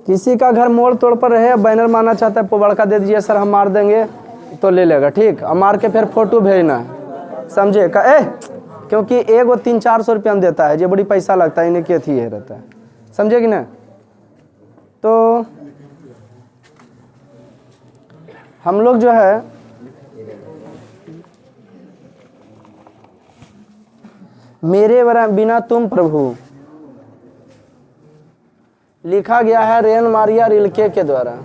किसी का घर मोड़ तोड़ पर रहे, बैनर मारना चाहता है, पोबड़ का दे दीजिए सर हम मार देंगे तो ले लेगा, ठीक। और मार के फिर फोटो भेजना, समझे का क्योंकि एगो 300-400 रुपया में देता है, जो बड़ी पैसा लगता है, इन्हें के थी ये रहता है, समझे कि ना। तो हम लोग जो है मेरे बिना तुम प्रभु लिखा गया है रेन मारिया रिल्के के द्वारा।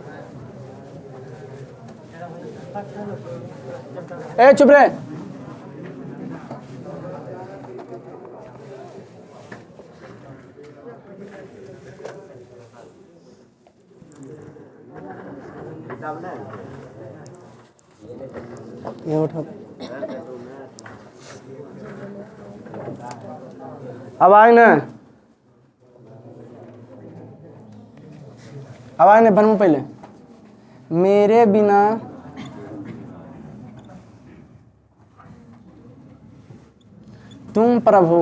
चुप रहे। ये उठा, अब आए ना, अब आए ना बनू पहले। मेरे बिना तुम प्रभु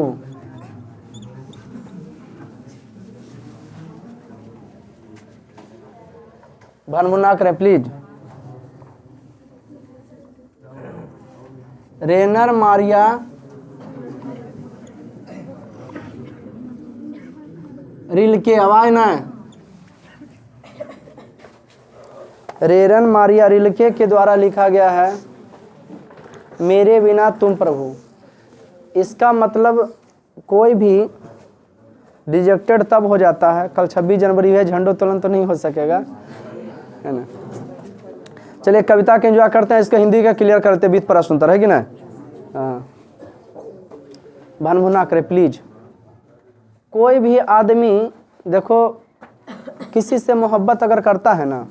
भनभुन ना करें प्लीज। रेनर मारिया रिल्के, आवाज ना, रेरन मारिया रिल्के के द्वारा लिखा गया है मेरे बिना तुम प्रभु। इसका मतलब कोई भी रिजेक्टेड तब हो जाता है, कल 26 जनवरी है, झंडोत्तोलन तो नहीं हो सकेगा, है ना। चलिए कविता के एंजॉय करते हैं, इसका हिंदी का क्लियर करते बीत पर सुनता है कि ना। हाँ, भनभुना करे प्लीज। कोई भी आदमी देखो किसी से मोहब्बत अगर करता है ना,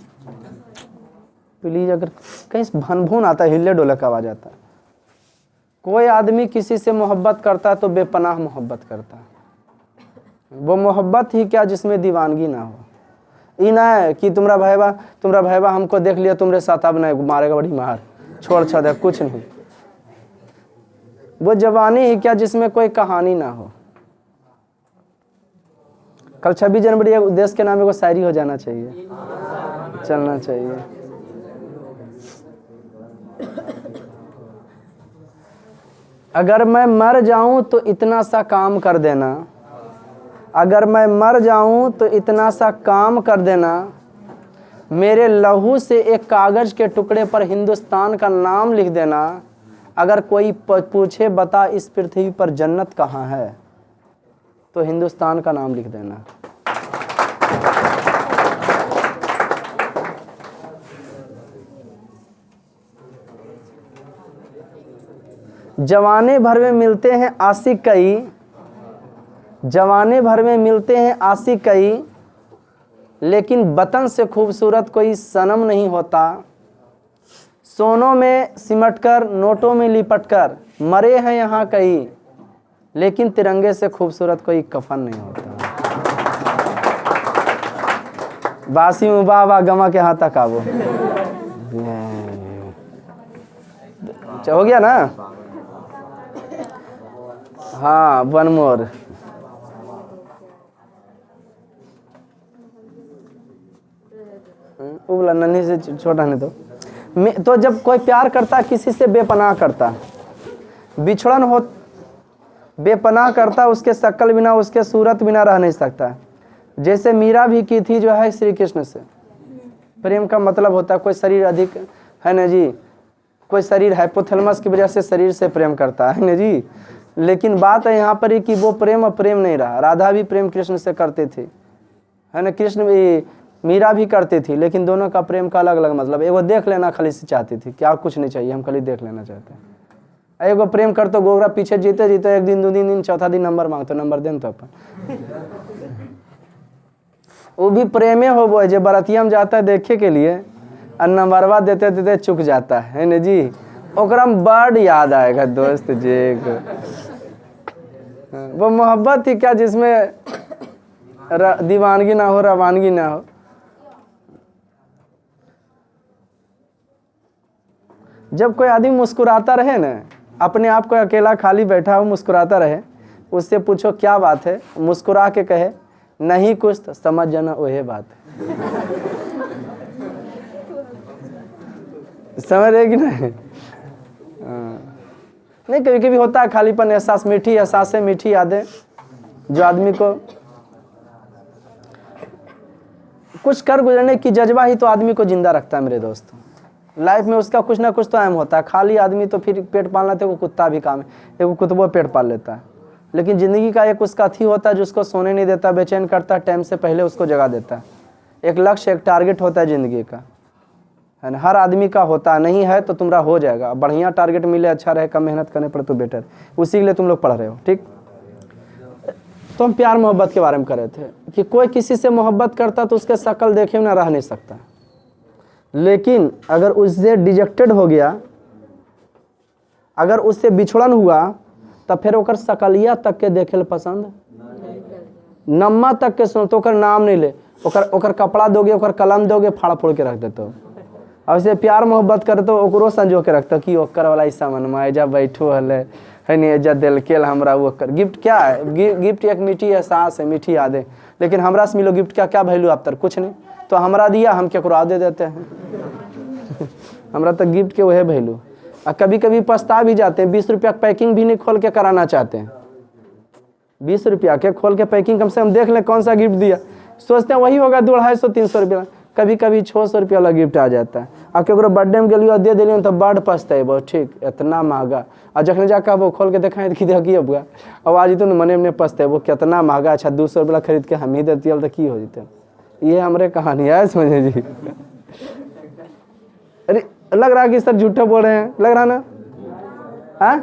प्लीज, अगर कहीं भनभुन आता है, हिले डोले का आवाज आता है। कोई आदमी किसी से मोहब्बत करता है तो बेपनाह मोहब्बत करता है। वो मोहब्बत ही क्या जिसमें दीवानगी ना हो। ये ना है कि तुम्हारा भैया हमको देख लिया तुम्हारे साथ अब नहीं मारेगा, बड़ी मार छोड़ छा दे, कुछ नहीं। वो जवानी ही क्या जिसमें कोई कहानी ना हो। कल 26 जनवरी देश के नाम को शायरी हो जाना चाहिए, चलना चाहिए। अगर मैं मर जाऊं तो इतना सा काम कर देना, अगर मैं मर जाऊं तो इतना सा काम कर देना, मेरे लहू से एक कागज के टुकड़े पर हिंदुस्तान का नाम लिख देना। अगर कोई पूछे बता इस पृथ्वी पर जन्नत कहाँ है, तो हिंदुस्तान का नाम लिख देना। जवाने भर में मिलते हैं आशिक कई, जवाने भर में मिलते हैं आशिक कई, लेकिन वतन से खूबसूरत कोई सनम नहीं होता। सोनों में सिमटकर नोटों में लिपटकर मरे हैं यहाँ कई, लेकिन तिरंगे से खूबसूरत कोई कफन नहीं होता। बासी मुबावा गमा के हाथ तक आवो, हो गया ना। हाँ, वन मोर। उबला नन्ही से छोटा नहीं तो जब कोई प्यार करता किसी से बेपनाह करता, बिछड़न हो बेपनाह करता, उसके शक्ल बिना उसके सूरत बिना रह नहीं सकता। जैसे मीरा भी की थी जो है श्री कृष्ण से। प्रेम का मतलब होता है कोई शरीर अधिक है ना जी, कोई शरीर हाइपोथैलेमस की वजह से शरीर से प्रेम करता है ना जी। लेकिन बात है यहाँ पर कि वो प्रेम और प्रेम नहीं रहा। राधा भी प्रेम कृष्ण से करते थे, है ना, कृष्ण भी मीरा भी करती थी, लेकिन दोनों का प्रेम का अलग अलग मतलब। एगो देख लेना खाली से चाहती थी, क्या कुछ नहीं चाहिए, हम खाली देख लेना चाहते हैं। एगो प्रेम कर तो गोगरा पीछे जीते जीते एक दिन 2 दिन चौथा दिन नंबर मांगते, नंबर देन तो अपन वो भी प्रेमे हो वो जो बरतिया में जाता है देखे के लिए और नंबरवा देते देते चुक जाता है ना जी। ओकरा में बड़ याद आएगा दोस्त जी वो मोहब्बत ही क्या जिसमें दीवानगी ना हो, रवानगी ना हो। जब कोई आदमी मुस्कुराता रहे ना, अपने आप को अकेला खाली बैठा हो मुस्कुराता रहे, उससे पूछो क्या बात है, मुस्कुरा के कहे नहीं कुछ तो समझ जाना वही बात है। समझ रहे कि नहीं? नहीं, कभी कभी होता है खालीपन, एहसास, मीठी एहसासें, मीठी यादें जो आदमी को कुछ कर गुजरने की जज्बा ही तो आदमी को जिंदा रखता है मेरे दोस्त। लाइफ में उसका कुछ ना कुछ तो अहम होता है। खाली आदमी तो फिर पेट पालना तो वो कुत्ता भी काम है, एक कुत्ता पेट पाल लेता है, लेकिन ज़िंदगी का एक उसका थी होता है जो उसको सोने नहीं देता, बेचैन करता है, टाइम से पहले उसको जगा देता है। एक लक्ष्य, एक टारगेट होता है ज़िंदगी का, है ना? हर आदमी का होता है, नहीं है तो तुम्हारा हो जाएगा। बढ़िया टारगेट मिले, अच्छा रहे, कम मेहनत करने पड़े तो बेटर, उसी के लिए तुम लोग पढ़ रहे हो। ठीक, तो हम प्यार मोहब्बत के बारे में कर रहे थे कि कोई किसी से मोहब्बत करता तो उसके शक्ल देखे ना रह नहीं सकता, लेकिन अगर उससे डिजेक्टेड हो गया, अगर उससे बिछड़न हुआ, तब फिर ओकर शकलिया तक के देखे पसंद, नम्मा तक के सुन तो ओकर नाम नहीं ले, ओकर कपड़ा दोगे, ओकर कलम दोगे, फाड़ फोड़ के रख देते हो। और उसे प्यार मोहब्बत करे तो ओकरो संजो के रखते कि ओकर वाला ऐसा मनवा एजा बैठो हले है नहीं, एजा दिल के हमरा वो कर। गिफ्ट क्या है? गिफ्ट एक मीठी एहसास है, मीठी यादें। लेकिन हमरा से मिलो गिफ्ट का क्या वैल्यू आप तर? कुछ नहीं। तो हमरा दिया, हम केकरो दे देते हैं। हमरा तक गिफ्ट के वही वैल्यू। और कभी कभी पछता भी जाते हैं, 20 रुपया पैकिंग भी नहीं खोल के कराना चाहते हैं। 20 रुपया के खोल के पैकिंग कम से कम देख ले कौन सा गिफ्ट दिया, सोचते हैं वही होगा 250-300 रुपया। कभी कभी 600 रुपया वाला गिफ्ट आ जाता है। और केकरो बर्थडे में गलियो दे दिलियो तो बड़ पछतेबो, ठीक इतना महंगा। और जखने जाकर वो खोल के देखा कि देखिए बुआ आवाज तो मने में पछतेबो, कितना महंगा, अच्छा 200 रुपया खरीद के हम ही देती तो की हो जते। ये हमारे कहानी है, समझे जी? अरे लग रहा है कि सर झूठे बोल रहे हैं, लग रहा ना? हाँ,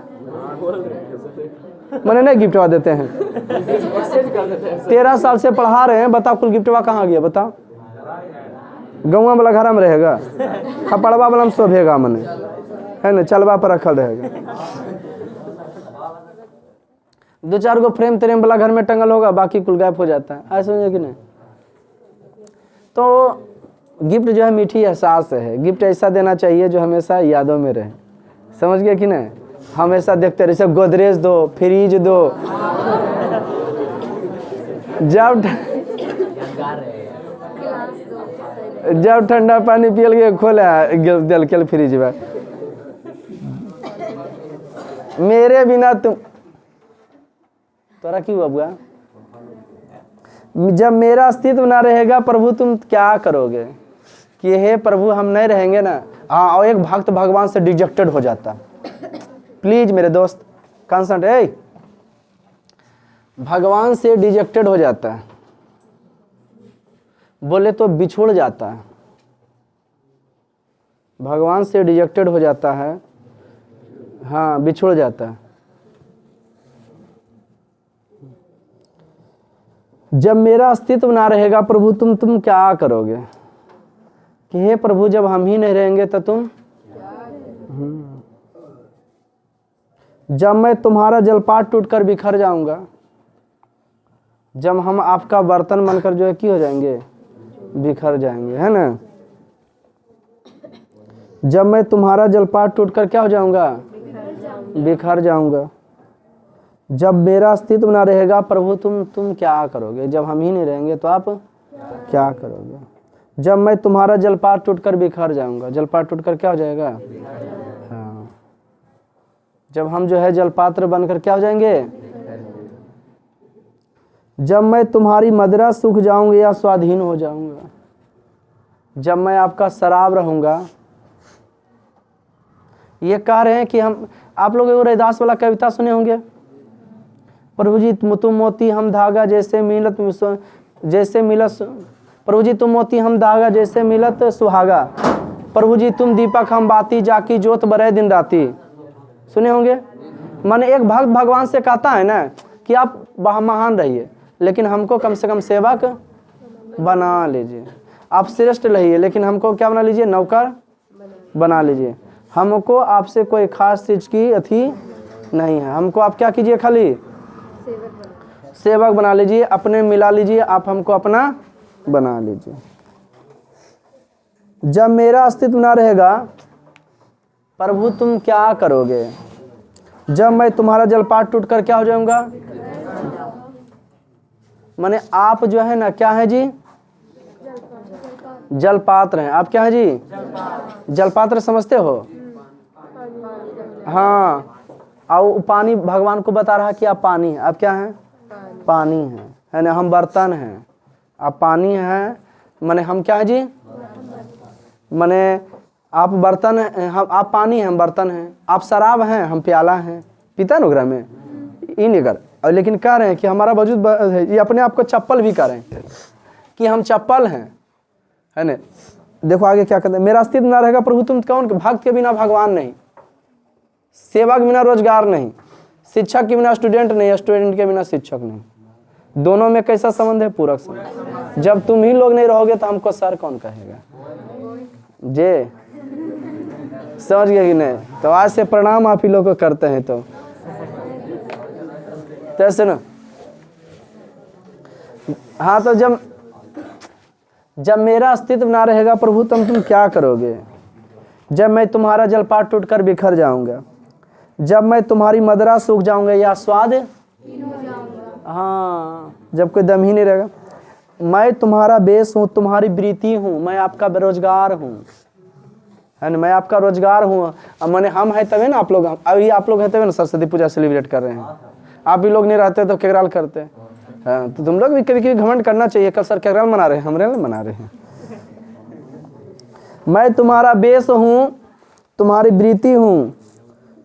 मैंने नहीं गिफ्टवा देते हैं। 13 साल से पढ़ा रहे हैं, बताओ कुल गिफ्टवा कहाँ गया? बताओ, गौवा वाला घर में रहेगा, खपड़वा वाला में शोभेगा, मने है ना, चलवा पर रखल रहेगा। 2-4 गो फ्रेम त्रेम वाला घर में टंगल होगा, बाकी कुल गायब हो जाता है। ऐसा समझे कि नहीं? तो गिफ्ट जो है मीठी एहसास है। गिफ्ट ऐसा देना चाहिए जो हमेशा यादों में रहे। समझ गए कि नहीं? हमेशा देखते रहे, सब गोदरेज दो, फ्रिज दो, जब ठंडा पानी पियल के खोले दिल के फ्रिज में, मेरे बिना तुम, तोरा क्यों हुआ? जब मेरा अस्तित्व ना रहेगा प्रभु तुम क्या करोगे? कि हे प्रभु हम नहीं रहेंगे ना। हाँ, और एक भक्त भगवान से डिजेक्टेड हो जाता। प्लीज मेरे दोस्त कंसंट, भगवान से डिजेक्टेड हो जाता है, बोले तो बिछुड़ जाता है। भगवान से डिजेक्टेड हो जाता है, हाँ बिछुड़ जाता है। जब मेरा अस्तित्व ना रहेगा प्रभु तुम क्या करोगे? कि हे प्रभु जब हम ही नहीं रहेंगे तो तुम, जब मैं तुम्हारा जलपात टूटकर बिखर जाऊंगा, जब हम आपका बर्तन बनकर जो है की हो जाएंगे, बिखर जाएंगे, है ना? जब मैं तुम्हारा जलपात टूटकर क्या हो जाऊंगा, बिखर जाऊंगा। जब मेरा अस्तित्व ना रहेगा प्रभु तुम क्या करोगे? जब हम ही नहीं रहेंगे तो आप क्या करोगे? जब मैं तुम्हारा जलपात टूटकर बिखर जाऊंगा, जलपात टूटकर क्या हो जाएगा? हाँ, जब हम जो है जलपात्र बनकर क्या हो जाएंगे? जब मैं तुम्हारी मदिरा सूख जाऊंगा या स्वाधीन हो जाऊंगा, जब मैं आपका शराब रहूंगा। ये कह रहे हैं कि हम, आप लोग वो रैदास वाला कविता सुने होंगे, प्रभु जी तुम मोती हम धागा जैसे मिलत, जैसे मिलत, प्रभु जी तुम मोती हम धागा जैसे मिलत सुहागा, प्रभु जी तुम दीपक हम बाती जाकी जोत बरे दिन राती। सुने होंगे। माने एक भक्त भगवान से कहता है ना कि आप महान रहिए, लेकिन हमको कम से कम सेवक बना लीजिए। आप श्रेष्ठ रहिए, लेकिन हमको क्या बना लीजिए? नौकर बना लीजिए। हमको आपसे कोई खास चीज की अथी नहीं है, हमको आप क्या कीजिए? खाली सेवक बना लीजिए, अपने मिला लीजिए, आप हमको अपना बना लीजिए। जब मेरा अस्तित्व ना रहेगा प्रभु तुम क्या करोगे? जब मैं तुम्हारा जलपात टूटकर क्या हो जाऊंगा? माने आप जो है ना क्या है जी, जलपात्र हैं। आप क्या है जी, जलपात्र समझते हो? हाँ, और पानी भगवान को बता रहा कि आप पानी हैं। आप क्या हैं, पानी हैं, है ना। हम बर्तन हैं, आप पानी हैं, माने हम क्या है जी, माने आप बर्तन हैं, हम आप पानी हैं, हम बर्तन हैं। आप शराब हैं, हम प्याला हैं, पीता नुग्रह में ही नहीं कर। और लेकिन कह रहे हैं कि हमारा वजूद है, ये अपने आप को चप्पल भी कह रहे हैं कि हम चप्पल हैं, है ना। देखो आगे क्या कहते हैं, मेरा अस्तित्व ना रहेगा प्रभु तुम कौन, भक्त के बिना भगवान नहीं, सेवा के बिना रोजगार नहीं, शिक्षक के बिना स्टूडेंट नहीं, स्टूडेंट के बिना शिक्षक नहीं। दोनों में कैसा संबंध है, पूरक संबंध। जब तुम ही लोग नहीं रहोगे तो हमको सर कौन कहेगा जे, समझ गए कि नहीं। तो आज से प्रणाम आप ही लोग को करते हैं। तो ऐसे ना, हाँ, तो जब मेरा अस्तित्व ना रहेगा प्रभु तुम क्या करोगे। जब मैं तुम्हारा जलपात टूटकर बिखर जाऊंगा, जब मैं तुम्हारी मदिरा सूख जाऊंगा या स्वाद, हाँ, जब कोई दम ही नहीं रहेगा। मैं तुम्हारा बेस हूँ, तुम्हारी वृत्ति हूँ, मैं आपका बेरोजगार हूँ, है ना। मैं आपका रोजगार हूँ। मैंने हम है तभी ना आप लोग, अभी आप लोग हैं तभी ना सरस्वती पूजा सेलिब्रेट कर रहे हैं। आप भी लोग नहीं रहते तो केकराल करते। हाँ, तो तुम लोग भी कभी कभी घमंड करना चाहिए। कल सर केकराल मना रहे हैं, हमरे ना मना रहे हैं। मैं तुम्हारा बेस हूँ, तुम्हारी वृत्ति हूँ,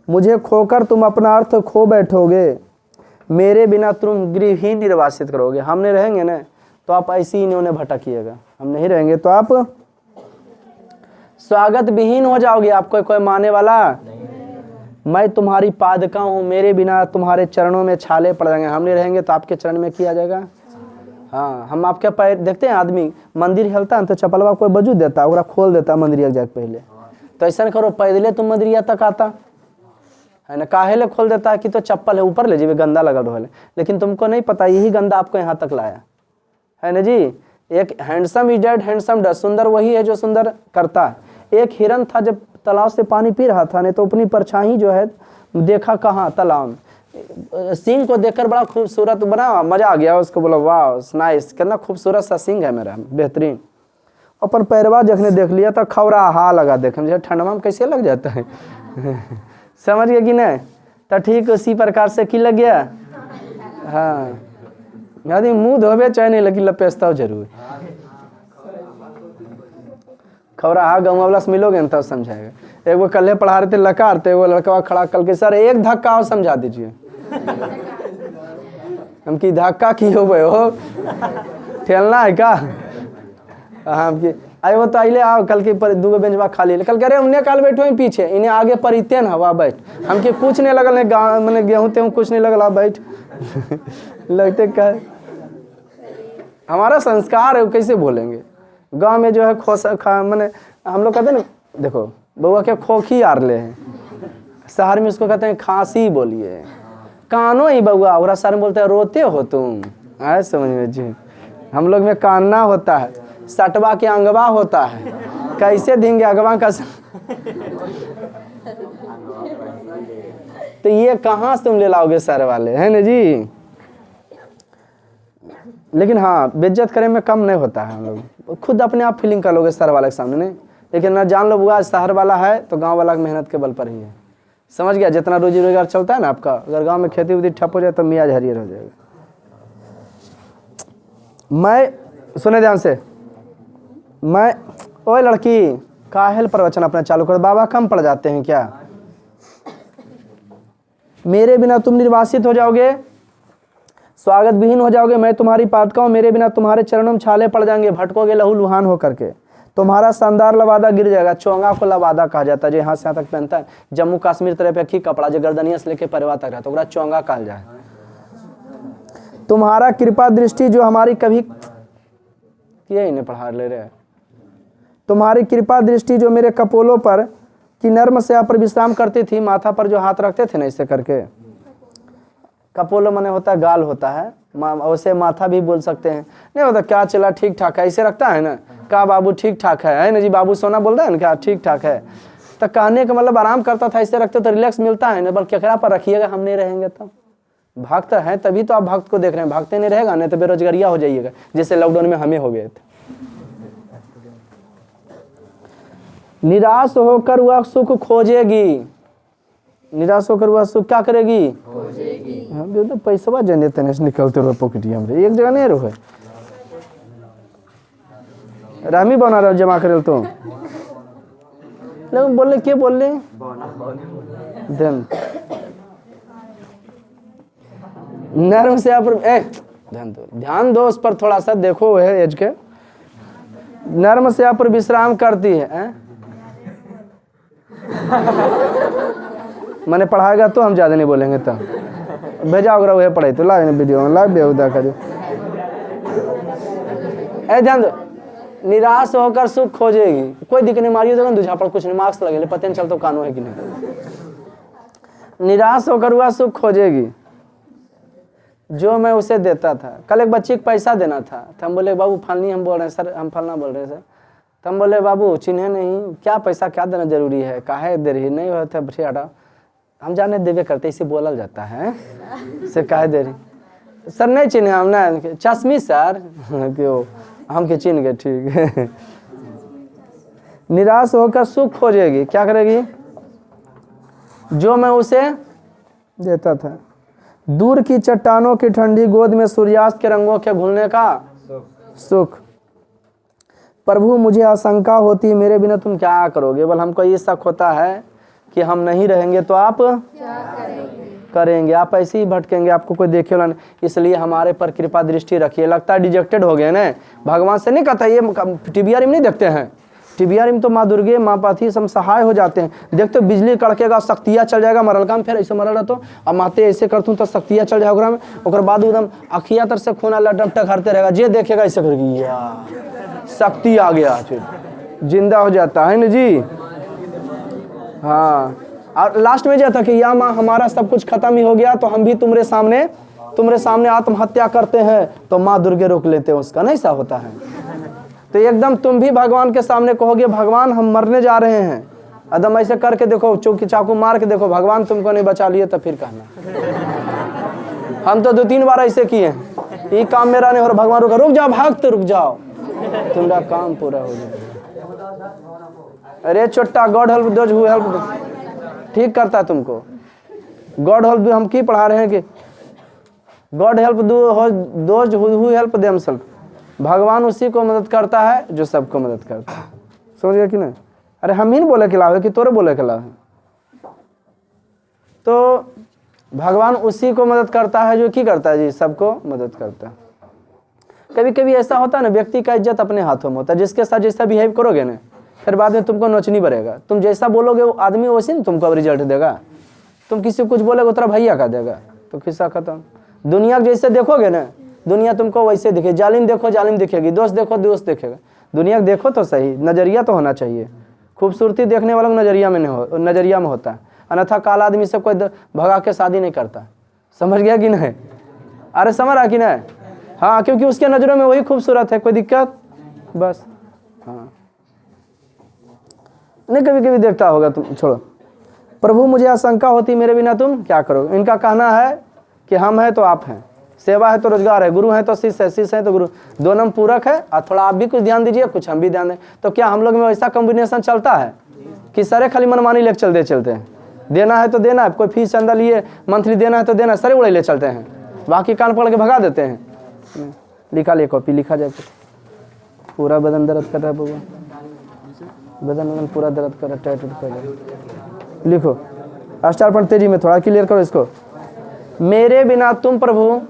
मुझे खोकर तुम अपना अर्थ खो बैठोगे, मेरे बिना तुम गृह ही निर्वासित करोगे। हम नहीं रहेंगे ना तो आप ऐसे ही इन्होंने भटकिएगा, हम नहीं रहेंगे तो आप स्वागत विहीन हो जाओगे, आपको कोई माने वाला। मैं तुम्हारी पादका हूँ, मेरे बिना तुम्हारे चरणों में छाले पड़ जाएंगे। हम नहीं रहेंगे तो आपके चरण में किया जाएगा। हाँ, हम आपके पैर देखते हैं, आदमी मंदिर हिलता है तो चपलवा कोई वजूद देता है, खोल देता है मंदिर जाके पहले। तो ऐसा करो, पैदले तुम मंदिरिया तक आता है ना, काहे ले खोल देता है कि तो चप्पल है ऊपर ले जीवे, गंदा लगा रहा है। लेकिन तुमको नहीं पता यही गंदा आपको यहाँ तक लाया, है ना जी। एक handsome is dead handsome does, सुंदर वही है जो सुंदर करता है। एक हिरन था जब तालाब से पानी पी रहा था, नहीं तो अपनी परछाई जो है देखा कहाँ, तालाब में। सिंह को देखकर बड़ा खूबसूरत बना, मजा आ गया उसको, बोला वाह नाइस, कितना खूबसूरत सा सिंह है मेरा, बेहतरीन। अपन पैरवा जखने देख लिया तो खौरा हा लगा, देखने जैसे ठंडवा में कैसे लग जाता है समझ गए कि नहीं। तो ठीक उसी प्रकार से की लग गया। हाँ, यदि मुंह धोबे चाहे नहीं लगी लपेस्ता जरूर। खबरा हा गाँव वाला से मिलोगे ना तब समझाएगा। एक वो कल पढ़ा रहे थे लकार, तो वो लड़का खड़ा कल के सर एक धक्का और समझा दीजिए हम की धक्का की हो गए हो, ठेलना है का। हाँ की आए वो तो अले आओ कल के पर दूगो बेंचवा खाली, कल कह रहे उन्हें काल बैठो ही पीछे, इन्हें आगे परिते न हवा बैठ। हमके कुछ नहीं लगल है, गाँव मैंने गेहूँ तेहूँ कुछ नहीं लगल, बैठ लगते कह हमारा संस्कार है, कैसे बोलेंगे। गांव में जो है मैंने हम लोग कहते हैं ना, देखो बउआ के खोखी आर ले हैं, शहर में उसको कहते हैं खांसी बोलिए, कानो ही बउआ, और शहर में बोलते हैं रोते हो तुम, आए समझ में जी। हम लोग में कानना होता है, सटवा के अंगवा होता है, कैसे देंगे अगवा का तो ये कहाँ से तुम ले लाओगे सर वाले, है ना जी। लेकिन हाँ, बेइज्जत करने में कम नहीं होता है, हम लोग खुद अपने आप फीलिंग कर लोगे सर वाले के सामने नहीं। लेकिन ना जान लो बुआ शहर वाला है तो गांव वाला की मेहनत के बल पर ही है, समझ गया। जितना रोजी रोजगार चलता है ना आपका, अगर गांव में खेती उदी ठप हो जाए तो मियाज हरियर हो जाएगा। मैं सुने ध्यान से, मैं ओए लड़की काहेल प्रवचन अपना चालू कर, बाबा कम पड़ जाते हैं क्या। मेरे बिना तुम निर्वासित हो जाओगे, स्वागत विहीन हो जाओगे, मैं तुम्हारी पादका हूं, मेरे बिना तुम्हारे चरणों में छाले पड़ जाएंगे, भटकोगे लहू लुहान होकर के, तुम्हारा शानदार लवादा गिर जाएगा। चोंगा को लवादा कहा जाता है, जो यहाँ से यहाँ तक पहनता है। जम्मू कश्मीर तरफ एक ही कपड़ा जो गर्दनिया से लेके परवा तक रहता है, चोंगा कहा जाए। तुम्हारा कृपा दृष्टि जो हमारी कभी ये इन्हें पढ़ा ले रहे, तुम्हारी कृपा दृष्टि जो मेरे कपोलों पर की नर्म से पर विश्राम करती थी, माथा पर जो हाथ रखते थे ना ऐसे करके, कपोलो मने होता है गाल होता है, वैसे माथा भी बोल सकते हैं। नहीं होता क्या चला ठीक ठाक है, ऐसे रखता है ना, का बाबू ठीक ठाक है ना जी, बाबू सोना बोल रहा है ना क्या ठीक ठाक है, तो कहने का मतलब आराम करता था, ऐसे रखते तो रिलैक्स मिलता है ना। बल्कि केकरा पर रखिएगा, हम नहीं रहेंगे तो भक्त है तभी तो आप भक्त को देख रहे हैं, भक्ति नहीं रहेगा नहीं तो बेरोजगारिया हो जाइएगा, जैसे लॉकडाउन में हमें हो गए थे। निराश होकर वह सुख खोजेगी, निराश होकर वह सुख क्या करेगी, खोजेगी। हम तो पैसा जने तने से निकलते रहो पॉकेटिया में, एक जगह नहीं रहो रामी बना रहे जमा करे तो लेकिन बोले क्या बोल रहे नर्म से आप ध्यान दो उस पर थोड़ा सा, देखो है एज के नर्म से आप विश्राम करती है। मैंने पढ़ाएगा तो हम ज्यादा नहीं बोलेंगे, तब भेजा वगैरह वह पढ़ाई तो लाइव वीडियो में लाइव बेहुदा करियो। ध्यान दो, निराश होकर सुख खोजेगी, कोई दिक्कत नहीं, मारियो तो दूझा पर कुछ नहीं, मार्क्स लगे पता नहीं चलता कानून है कि नहीं। निराश होकर वह सुख खोजेगी जो मैं उसे देता था। कल एक बच्ची को पैसा देना था तो हम बोले बाबू फलनी, हम बोल रहे हैं सर हम फलना बोल रहे हैं सर, तो हम बोले बाबू चिन्हे नहीं, क्या पैसा क्या देना जरूरी है, काहे दे रही नहीं होता भरी हटा, हम जाने देवे करते इसे बोला जाता है से काहे दे रही सर, नहीं चिन्हे हम ना चश्मी सर क्यों हम के चिन्ह गए, ठीक है। निराश होकर सुख खोजेगी, क्या करेगी, जो मैं उसे देता था। दूर की चट्टानों की ठंडी गोद में सूर्यास्त के रंगों के घुलने का सुख। प्रभु मुझे आशंका होती मेरे बिना तुम क्या करोगे, बल हमको ये शक होता है कि हम नहीं रहेंगे तो आप क्या करेंगे, आप ऐसे ही भटकेंगे, आपको कोई देखे वाला नहीं, इसलिए हमारे पर कृपा दृष्टि रखिए। लगता है डिजेक्टेड हो गए ना, भगवान से नहीं कहता, ये टीवीआर में नहीं देखते हैं, टीवीआर में तो माँ दुर्गे माँ पाथी सब सहाय हो जाते हैं, देखते हो बिजली कड़केगा शक्तियाँ चल जाएगा, मरल काम फिर ऐसे मरल रहता अब माते ऐसे करतूँ तो शक्तियाँ चल जाएगा में, और बाद एकदम अखिया तर से खून लटम टकरते रहेगा, जे देखेगा ऐसे करके यार शक्ति आ गया, फिर जिंदा हो जाता है ना जी। हाँ, और लास्ट में जाता कि या माँ हमारा सब कुछ खत्म ही हो गया तो हम भी तुम्हारे सामने आत्महत्या करते हैं, तो माँ दुर्गे रोक लेते हैं उसका, नहीं सा होता है। तो एकदम तुम भी भगवान के सामने कहोगे भगवान हम मरने जा रहे हैं, एकदम ऐसे करके देखो, चौकी चाकू मार के देखो, भगवान तुमको नहीं बचा लिए तो फिर कहना। हम तो 2-3 बार ऐसे किए हैं, ये काम मेरा नहीं हो रहा, भगवान रुक जाओ, भक्त रुक जाओ, तुम्हारा काम पूरा हो जाए। अरे छोटा God help those who help ठीक करता है तुमको, गॉड हेल्प हम की पढ़ा रहे हैं कि God help those who help themselves, भगवान उसी को मदद करता है जो सबको मदद करता है, समझ गया कि नहीं। अरे हम ही नहीं बोले खिलाफ है कि तोरे बोले खिलाफ है, तो भगवान उसी को मदद करता है जो की करता है जी, सबको मदद करता है। कभी कभी ऐसा होता है ना, व्यक्ति का इज्जत अपने हाथों में होता है, जिसके साथ जैसा बिहेव करोगे ना फिर बाद में तुमको नोचनी पड़ेगा, तुम जैसा बोलोगे वो आदमी वैसे नहीं तुमको रिजल्ट देगा, तुम किसी को कुछ बोलोगे उतना भैया का देगा, तो किस्सा खत्म। दुनिया जैसे देखोगे ना दुनिया तुमको वैसे दिखे, जालिम देखो जालिम दिखेगी, दोस्त देखो दोस्त देखेगा, दुनिया देखो तो सही, नजरिया तो होना चाहिए, खूबसूरती देखने वालों को नजरिया में नहीं हो, नजरिया में होता है, अन्यथा काला आदमी से कोई भगा के शादी नहीं करता, समझ गया कि नहीं। अरे समझ रहा कि नहीं, हाँ, क्योंकि उसके नजरों में वही खूबसूरत है, कोई दिक्कत बस। हाँ नहीं, कभी कभी देखता होगा, तुम छोड़ो। प्रभु मुझे आशंका होती मेरे बिना तुम क्या करोगे, इनका कहना है कि हम हैं तो आप हैं, सेवा है तो रोजगार है, गुरु है तो शिष्य है, शिष्य है तो गुरु, दोनों में पूरक है, और थोड़ा आप भी कुछ ध्यान दीजिए कुछ हम भी ध्यान दें, तो क्या हम लोग में वैसा कॉम्बिनेशन चलता है कि सारे खाली मनमानी लेके चलते हैं, देना है तो देना है, कोई फीस चंदा लिए मंथली देना है तो देना, सारे उड़े ले चलते हैं, बाकी कान पकड़ के भगा देते हैं। लिखा ले कॉपी लिखा जाए, पूरा बदन दर्द कर रहा है बाबा, बदन पूरा दर्द कर रहा है, टाइट कर रहा है, लिखो स्टार पर तेजी में थोड़ा क्लियर करो इसको। मेरे बिना तुम प्रभु,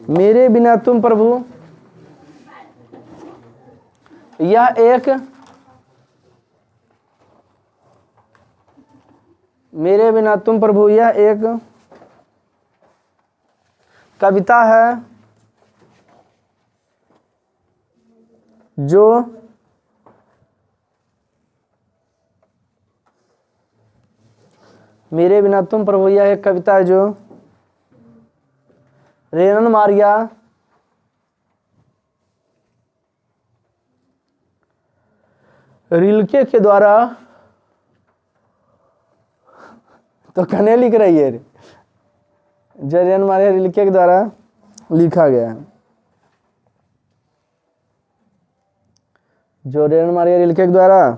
मेरे बिना तुम प्रभु, यह एक, मेरे बिना तुम प्रभु यह एक कविता है जो मेरे बिना तुम प्रभु यह एक कविता है जो रेनन मारिया रिल्के के द्वारा तो कने लिख रही है, जोरियन मारिया रिल्के के द्वारा लिखा गया है। जोरियन मारिया रिल्के के द्वारा।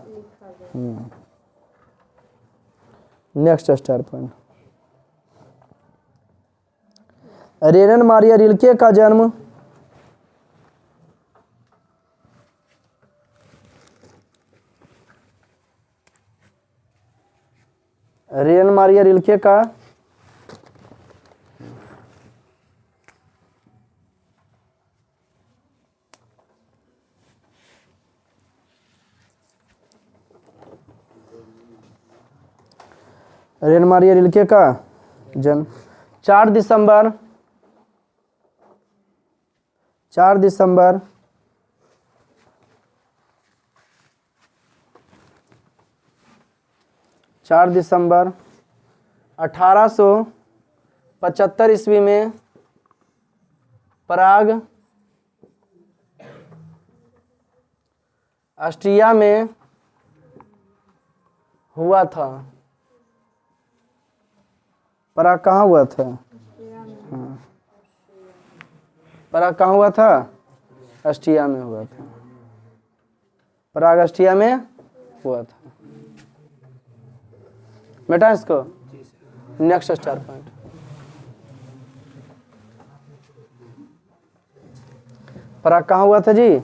Next star point. Rainer Maria Rilke का जन्म रेनन मारिया रिल्के का रेनन मारिया रिल्के का जन्म 4 दिसंबर 1875 ईस्वी में प्राग ऑस्ट्रिया में हुआ था। प्राग कहाँ हुआ था? हाँ, प्राग कहाँ हुआ था? ऑस्ट्रिया में हुआ था। प्राग ऑस्ट्रिया में हुआ था। बेटा इसको नेक्स्ट स्टार पॉइंट। प्राग कहाँ हुआ था जी?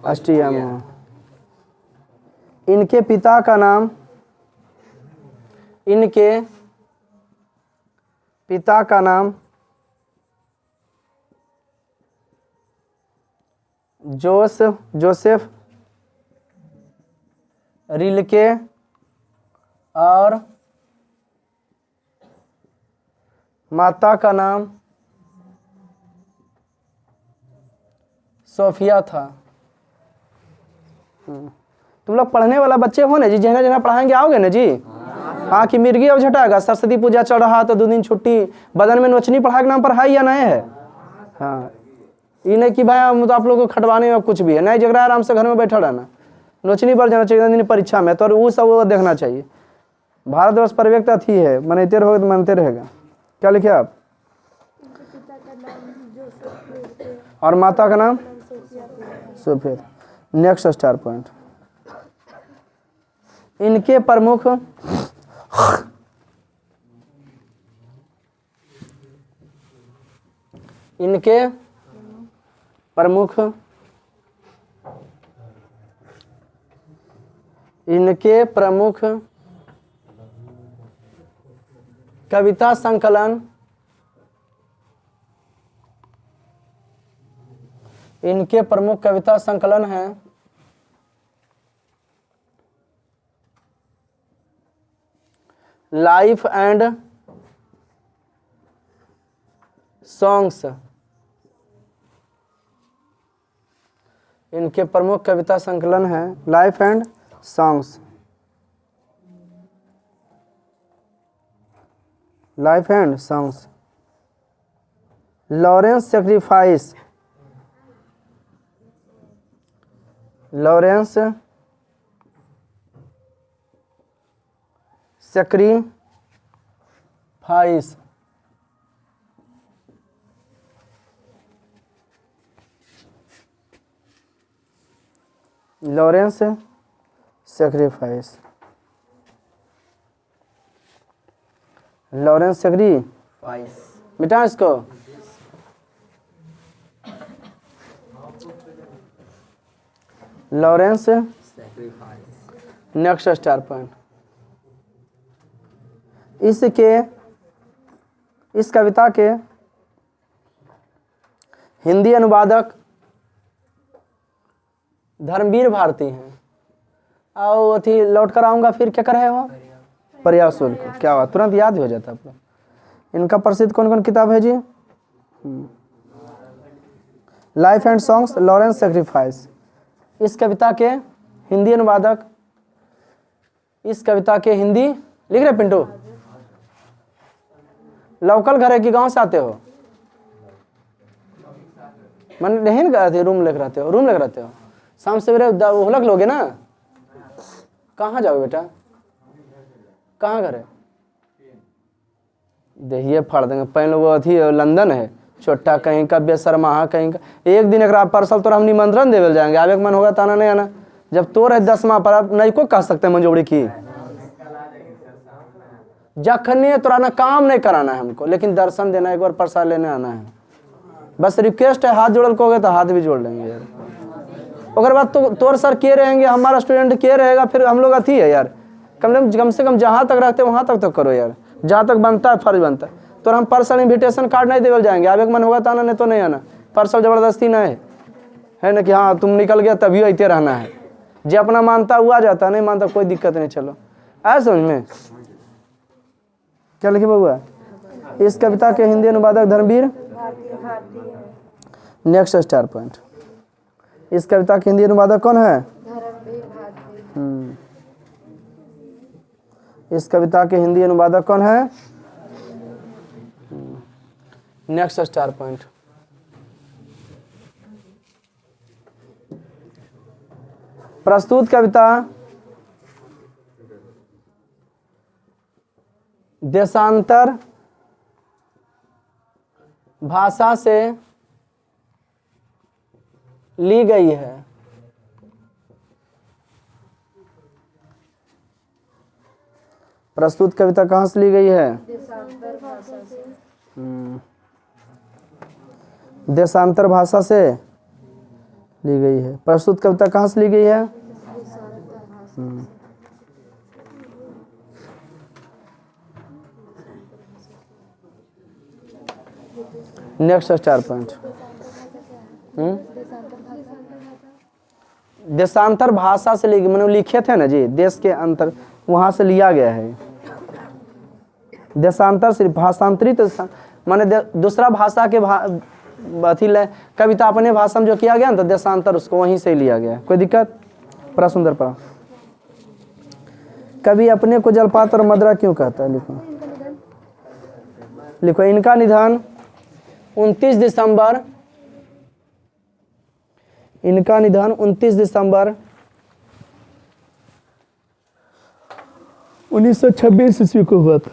ऑस्ट्रिया में। इनके पिता का नाम जोसेफ रिल्के और माता का नाम सोफिया था। तुम लोग पढ़ने वाला बच्चे हो ना जी, जहाँ जहाँ पढ़ाएंगे आओगे ना जी। हाँ कि मिर्गी अब झटाएगा, सरस्वती पूजा चल रहा तो 2 दिन छुट्टी, बदन में नोचनी पढ़ाई के नाम पर है या नहीं है? हाँ, ये नहीं कि भाई हम तो आप लोगों को खटवाने में कुछ भी है नहीं, जगह आराम से घर में बैठा रहना, नोचनी पर जाना चाहिए दिन परीक्षा में, तो वो सब वो देखना चाहिए। भारतवर्ष परिव्यक्त अथी है, मनते रहोगे तो मनते रहेगा। क्या लिखे आप? और माता का नाम सोफिया। Next star point. इनके प्रमुख कविता संकलन हैं लाइफ एंड सॉन्ग्स। इनके प्रमुख कविता संकलन हैं life and songs. Lawrence sacrifice. Lawrence sacrifice. मिटा इसको। Lawrence next star point. इस कविता के हिंदी अनुवादक धर्मवीर भारती हैं। आओ अथी लौट कर आऊँगा फिर क्या कर रहे हो? प्रयास शुल्क। क्या हुआ? तुरंत याद ही हो जाता आपको। इनका प्रसिद्ध कौन कौन किताब है जी? Life and songs, Lawrence sacrifice. इस कविता के हिंदी अनुवादक, इस कविता के हिंदी लिख रहे पिंटू? लोकल घर है कि गांव से आते हो? मन नहीं करते, रूम लेकर रहते हो? रूम लेकर रहते हो? शाम सवेरे होलक लोगे ना? कहाँ जाओगे बेटा? कहाँ घर है? देहिए फाड़ देंगे। पहले वो अथी लंदन है, छोटा कहीं का, बेशर्मा कहीं का। एक दिन एक पार्सल तोरा हम निमंत्रण देवे जाएंगे, आवे के मन होगा ताना नहीं आना। जब तोर है 10वां पर, आप नहीं को कह सकते मंजोड़ी की जखने तोरा ना काम नहीं कराना है हमको, लेकिन दर्शन देना, एक बार प्रसाद लेने आना है। बस रिक्वेस्ट है, हाथ जोड़ल कहोगे तो हाथ भी जोड़ लेंगे यार। अगर बात तो तोर सर के रहेंगे, हमारा स्टूडेंट के रहेगा, फिर हम लोग अथी है यार। कम से कम जहाँ तक रखते वहाँ तक तो करो यार, जहाँ तक बनता है फर्ज बनता है। तो हम पर्सनल इन्विटेशन कार्ड नहीं देवल जाएंगे, आवे के मन होगा तो आना, नहीं तो नहीं आना। पर्सनल जबरदस्ती नहीं है ना कि हाँ तुम निकल गया तभी आते रहना है। जो अपना मानता हुआ जाता, नहीं मानता कोई दिक्कत नहीं। चलो आया समझ में? क्या लिखे बबुआ? इस कविता के हिंदी अनुवादक धर्मवीर। Next star point. इस कविता के हिंदी अनुवादक कौन है? इस कविता के हिंदी अनुवादक कौन है? Next star point. प्रस्तुत कविता देशांतर भाषा से ली गई है। प्रस्तुत कविता कहाँ से ली गई है? देशांतर भाषा से ली गई है। प्रस्तुत कविता कहाँ से ली गई है? Next star point. देशांतर भाषा से ली गई, मैंने लिखे थे ना जी, देश के अंतर, वहां से लिया गया है। देशांतर सिर्फ भाषांतरित, माने दूसरा भाषा के अथी कविता अपने भाषा में जो किया गया ना, तो देशांतर उसको वहीं से लिया गया है। कोई दिक्कत? बड़ा सुंदर पढ़ा। कवि अपने को जलपात और मदरा क्यों कहता है? लिखो लिखो। इनका निधन 29 दिसंबर, इनका निधन 29 दिसंबर 1926 ईस्वी को हुआ था।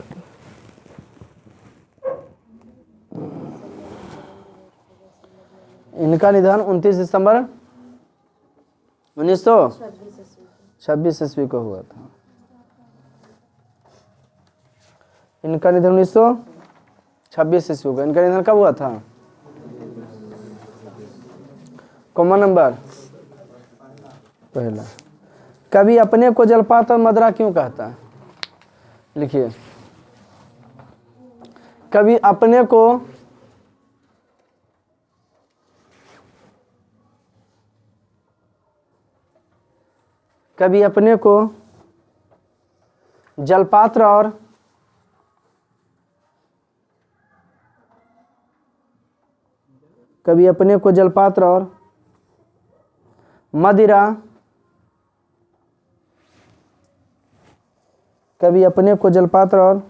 इनका निधन 29 दिसंबर 1926 ईस्वी को हुआ था। इनका निधन 1926 ईस्वी को। इनका निधन कब हुआ था? कॉमन नंबर पहला। कवि अपने को जलपात और मदरा क्यों कहता है? लिखिए। कवि अपने को जलपात्र और मदिरा, कवि अपने को जलपात्र और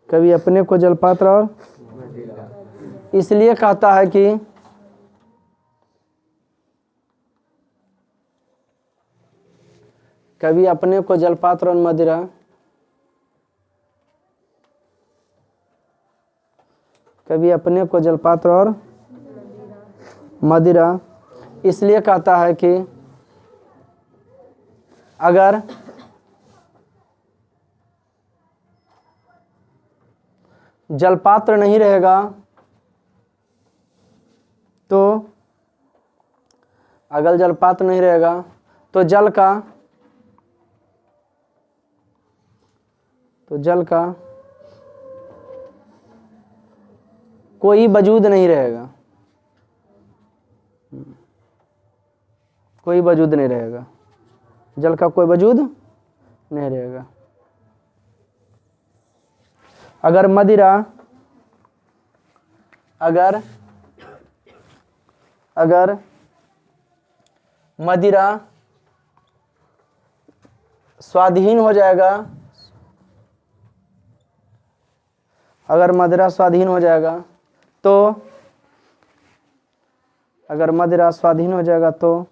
कवि अपने को जलपात्र और इसलिए कहता है कि कवि अपने को जलपात्र और मदिरा, कवि अपने को जलपात्र और मदिरा इसलिए कहता है कि अगर जलपात्र नहीं रहेगा तो, अगर जलपात्र नहीं रहेगा तो जल का कोई वजूद नहीं रहेगा, कोई वजूद नहीं रहेगा, जल का कोई वजूद नहीं रहेगा। अगर मदिरा स्वाधीन हो जाएगा, अगर मदिरा स्वाधीन हो जाएगा तो, अगर मदिरा स्वाधीन हो जाएगा तो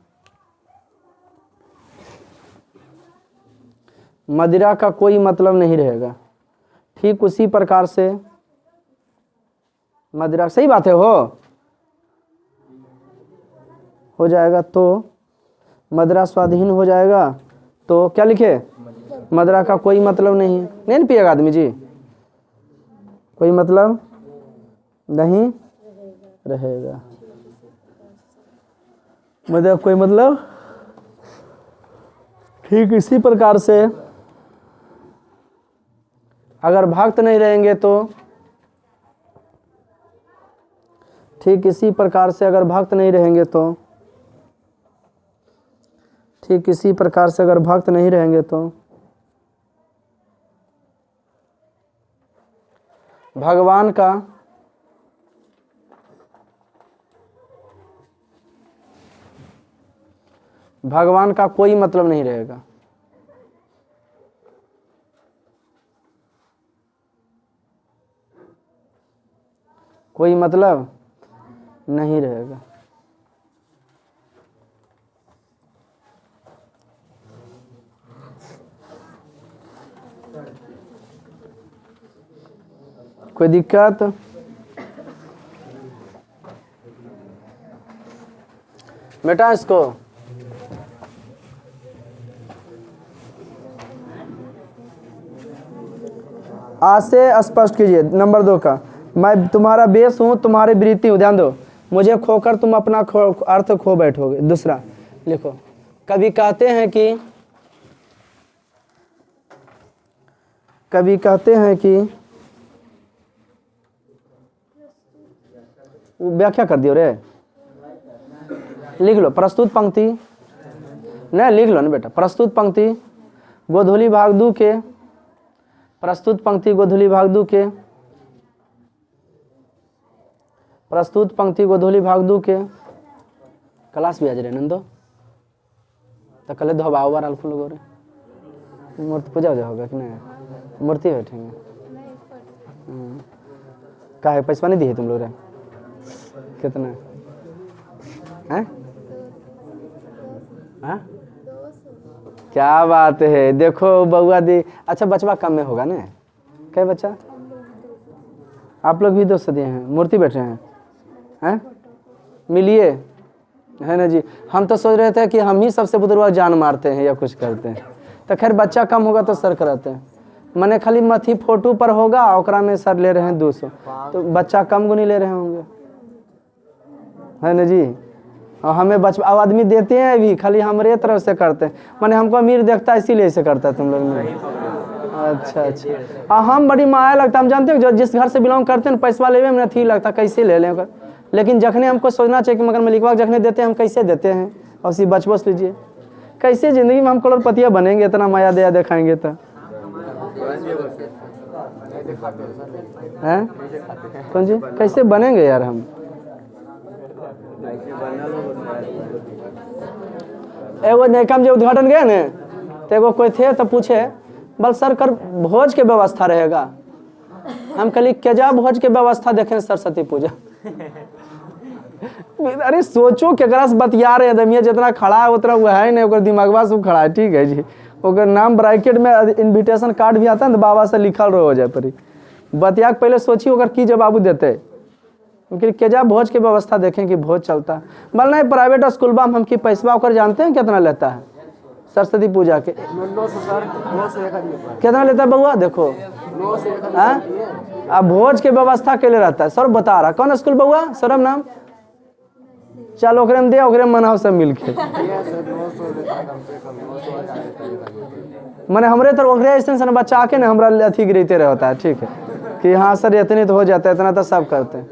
मदिरा का कोई मतलब नहीं रहेगा। ठीक उसी प्रकार से मदिरा, सही बात है, हो जाएगा तो मदिरा स्वाधीन हो जाएगा तो क्या लिखे, मदिरा का कोई मतलब नहीं है, नहीं ना पिएगा आदमी जी, कोई मतलब नहीं रहेगा, मदिरा कोई मतलब। ठीक इसी प्रकार से अगर भक्त नहीं रहेंगे तो, ठीक इसी प्रकार से अगर भक्त नहीं रहेंगे तो, ठीक इसी प्रकार से अगर भक्त नहीं रहेंगे तो भगवान का कोई मतलब नहीं रहेगा। कोई मतलब नहीं रहेगा। कोई दिक्कत? बेटा इसको आज से स्पष्ट कीजिए। नंबर 2 का, मैं तुम्हारा बेस हूँ, तुम्हारी वृत्ति हूँ। ध्यान दो, मुझे खोकर तुम अपना अर्थ खो बैठोगे। दूसरा लिखो, कभी कहते हैं कि व्याख्या कर दियो रे, लिख लो प्रस्तुत पंक्ति, नहीं लिख लो ना बेटा, प्रस्तुत पंक्ति गोधूली भाग 2 के, प्रस्तुत पंक्ति गोधूली भाग 2 के, प्रस्तुत पंक्ति गोधूली भाग 2 के क्लास भी आज रे नंदो तो कल धोबाओ बार अल्फुल गोरे मूर्ति पूजा होगा कि नहीं, मूर्ति बैठेंगे। का है पैसा नहीं दिए तुम लोग रे, कितना है? हाँ क्या बात है, देखो बउआ दी। अच्छा बचवा कम में होगा ना, क्या बच्चा? आप लोग भी 200 दिए हैं, मूर्ति बैठे हैं, मिलिए है ना जी। हम तो सोच रहे थे कि हम ही सबसे बुजुर्ग जान मारते हैं या कुछ करते हैं, तो खैर बच्चा कम होगा तो सर कराते हैं। मैंने खाली मथी फोटो पर होगा ओकरा में सर ले रहे हैं 200, तो बच्चा कम गुनी ले रहे होंगे, है ना जी। और हमें बचवा आदमी देते हैं भी, खाली हमारे तरफ से करते हैं। मैंने हमको अमीर देखता है इसीलिए ऐसे करता है तुम लोग ने। अच्छा हम बड़ी माया लगता है। हम जानते हो जो जिस घर से बिलोंग करते हैं पैसा लेवे में नहीं लगता कैसे ले लें, लेकिन जखने हमको सोचना चाहिए कि मगर मलिकवा जखने देते हैं हम कैसे देते हैं। और सी बचबस लीजिए, कैसे ज़िंदगी में हम करोड़पतिया बनेंगे, इतना माया दया दिखाएंगे तो हैं कौन जी, कैसे बनेंगे यार हम। एगो नैकम जो उद्घाटन गए न तो एगो कोई थे तो पूछे बल सर कर भोज के व्यवस्था रहेगा। हम कहली क्या भोज के व्यवस्था देखें सरस्वती पूजा। अरे सोचो केकरा से बतिया रहे आदमी, जितना खड़ा है उतना वो है नहीं, दिमागवा सब खड़ा है। ठीक है जी, ओकर नाम ब्रैकेट में इनविटेशन कार्ड भी आता है ना, बाबा से लिखल रहो जाए परी बतिया के पहले सोची ओकर की जवाब देते। क्या भोज के व्यवस्था देखें कि भोज चलता है। बल नहीं प्राइवेट स्कूल में हम की पैसा ओकर जानते हैं कितना लेता है सरस्वती पूजा के, कितना लेता है बउआ देखो। अब भोज के व्यवस्था के लिए रहता है सर बता रहा। कौन स्कूल बउआ सरम नाम, चल ओकरे में दे, ओकरे में मनाओ सब मिलके। मैंने हमरे तरफ ओकरे ऐसे बच्चा के ना हमरा अथी गिरते रहता है। ठीक है कि हाँ सर इतने तो हो जाता है, इतना तो सब करते हैं।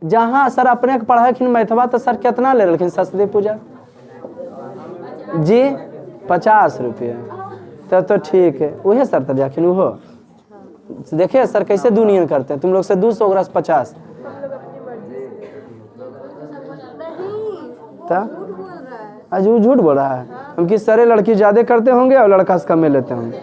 जहाँ सर अपने पढ़ाखिन मैथवा तो सर कितना ले रखिन सरस्वती पूजा जी? 50 रुपये। तो ठीक है वही सर तब जाखिन वो देखिए सर कैसे दुनिया करते हैं। तुम लोग से 200 ओकरा से 50 आज वो झूठ बोल रहा है। हम कि सारे लड़की ज्यादा करते होंगे और लड़का से कम लेते होंगे।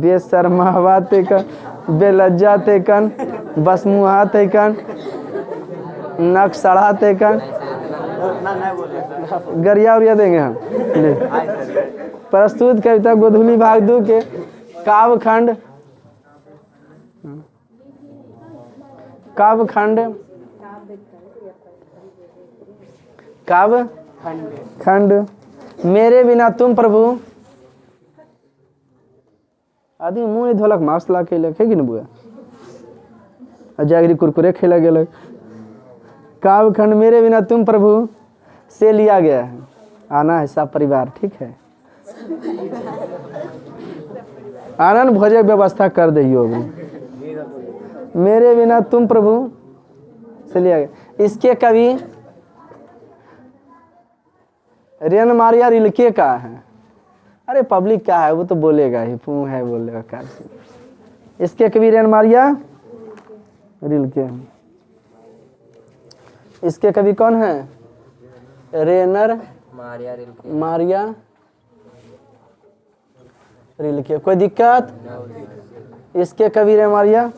बेशर्मा तेकन, बेलज्जा तेकन, बसमुहा तेकन, नक सड़ा तेकन, गरिया उरिया देंगे हम। प्रस्तुत कविता गोधूली भाग 2 के काव्यखंड खंड मेरे बिना तुम प्रभु आदमी मुंह नहीं धोलक मांस ला के लखे कि नहीं बुआ जागरी कुरकुरे खेला गेलक। काव्यखंड मेरे बिना तुम प्रभु से लिया गया है। आना है सब परिवार, ठीक है। आनंद भोजन व्यवस्था कर दियो। मेरे बिना तुम प्रभु से लिया गया। इसके कवि रेन मारिया रिलके का है। अरे पब्लिक क्या है वो तो बोलेगा ही, पू है बोलेगा क्या। इसके कवि रेन मारिया रिलके। इसके कवि कौन है? रेनर मारिया रिलके। कोई दिक्कत? इसके कवि रेन मारिया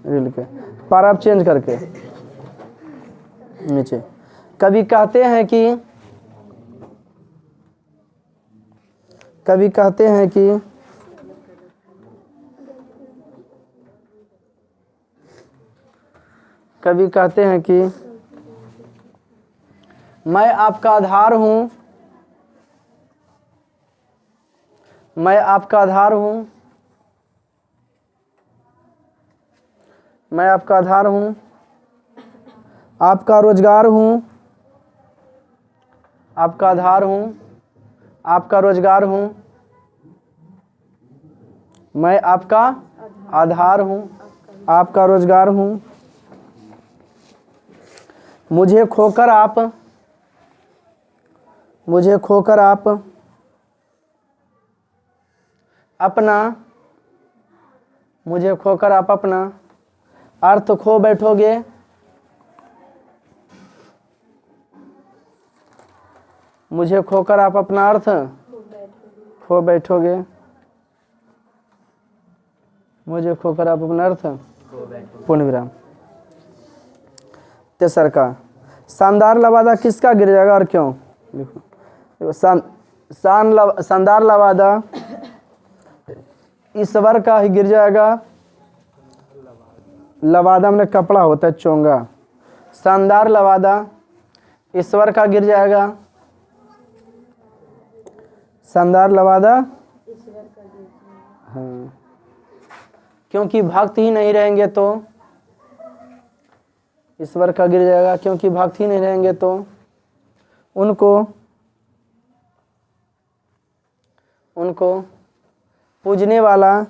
रिलके। पारा चेंज करके नीचे कवि कहते हैं कि कवि कहते हैं कि मैं आपका आधार हूं, मैं आपका आधार हूं, मैं आपका आधार हूं, आपका रोजगार हूं, आपका आधार हूं, आपका रोजगार हूं, मैं आपका आधार हूं, आपका रोजगार हूं। मुझे खोकर आप अपना, मुझे खोकर आप अपना अर्थ खो बैठोगे, मुझे खोकर आप अपना अर्थ खो बैठोगे, मुझे खोकर आप अपना अर्थ पूर्ण विराम। तेसर का शानदार लवादा किसका गिर जाएगा और क्यों? देखो शानदार लवादा ईश्वर का ही गिर जाएगा। लवादा में कपड़ा होता है चोंगा। शानदार लवादा ईश्वर का गिर जाएगा। शानदार लवादा हाँ, क्योंकि भक्त ही नहीं रहेंगे तो ईश्वर का गिर जाएगा। क्योंकि भक्त ही नहीं रहेंगे तो उनको पूजने वाला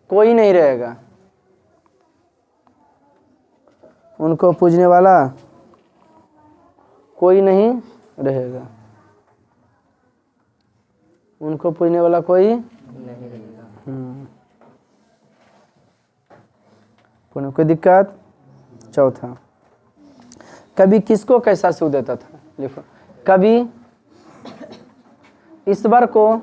कोई नहीं रहेगा। उनको पूजने वाला कोई नहीं रहेगा। उनको पूजने वाला कोई नहीं रहेगा। पुनः कोई दिक्कत? चौथा कवि किसको कैसा सुख देता था? लिखो कवि ईश्वर को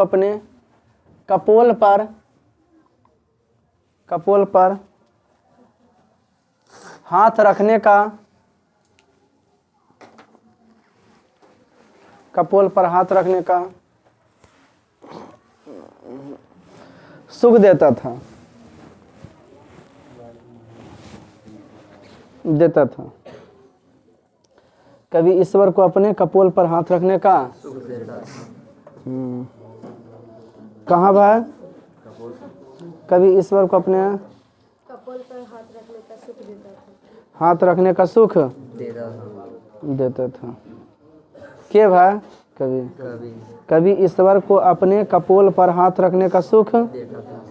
अपने कपोल पर हाथ रखने का, कपोल पर हाथ रखने का सुख देता था। कभी ईश्वर को अपने कपोल पर हाथ रखने का कहाँ भाई? कभी ईश्वर को अपने कपोल पर हाथ रखने का सुख देता था। हाथ रखने का सुख देता था। के भाई? कभी ईश्वर को अपने कपोल पर हाथ रखने का सुख देता था।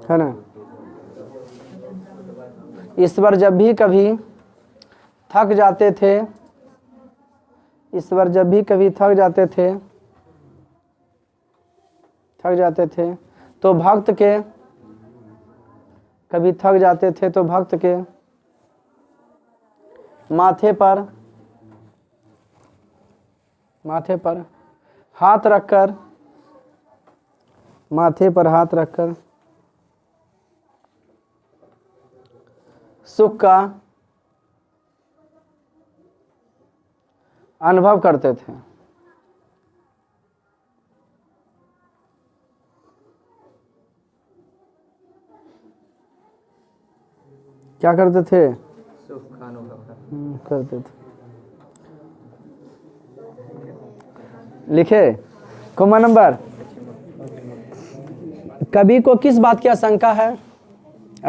है ना? ईश्वर जब भी कभी थक जाते थे, ईश्वर जब भी कभी थक जाते थे तो भक्त कभी थक जाते थे तो भक्त के माथे पर हाथ रखकर सुख का अनुभव करते थे। क्या करते थे? सुख का अनुभव करते थे। लिखे कोमा नंबर। कवि को किस बात की आशंका है?